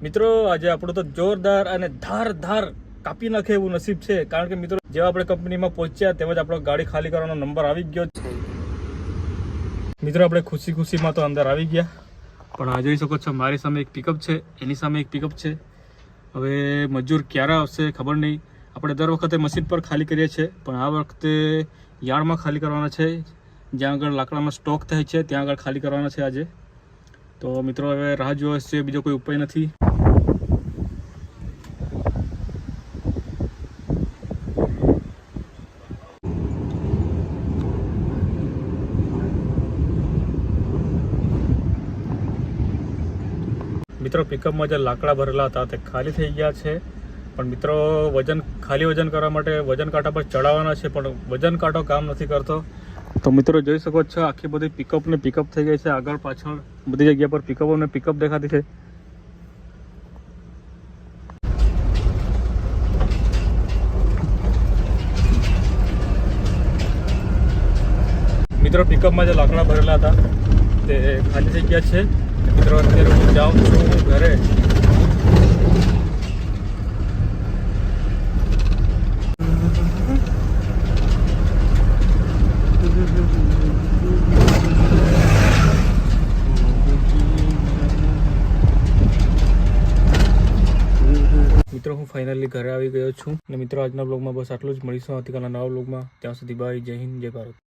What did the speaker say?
મિત્રો આજે આપણું તો જોરદાર અને ધાર કાપી નાખે એવું નસીબ છે, કારણ કે મિત્રો જેવા આપણે કંપનીમાં પહોંચ્યા તેમજ આપણો ગાડી ખાલી કરવાનો નંબર આવી ગયો છે. મિત્રો આપણે ખુશીમાં તો અંદર આવી ગયા, પણ આ જોઈ શકો છો મારી સામે એક પિકઅપ છે, એની સામે એક પિકઅપ છે. હવે મજૂર ક્યારે આવશે ખબર નહીં. આપણે દર વખતે મશીન પર ખાલી કરીએ છીએ, પણ આ વખતે યાર્ડમાં ખાલી કરવાના છે, જ્યાં આગળ લાકડાનો સ્ટોક થાય છે ત્યાં આગળ ખાલી કરવાના છે આજે. તો મિત્રો હવે રાહ જોવા છે, બીજો કોઈ ઉપાય નથી. મિત્રો પિકઅપમાં જે લાકડા ભરેલા હતા તે ખાલી થઈ ગયા છે, પણ મિત્રો વજન કરવા માટે વજન કાંટા પર ચડાવવાના છે, પણ વજન કાંટો કામ નથી કરતો. તો મિત્રો જોઈ શકો છો આખી બધી પિકઅપ થઈ ગઈ છે. આગળ પાછળ બધી જગ્યા પર પિકઅપ દેખાતી છે. મિત્રો પિકઅપમાં જે લાકડા ભરેલા હતા તે ખાલી થઈ ગયા છે. મિત્રો અત્યારે હું જાઉં છું ઘરે. મિત્રો હું ફાઇનલી ઘરે આવી ગયો છું, અને મિત્રો આજના બ્લોગમાં બસ આટલું જ. મળીશું આવતીકાલના નવા બ્લોગમાં. ત્યાં સુધી બાય. જય હિન્દ, જય ભારત.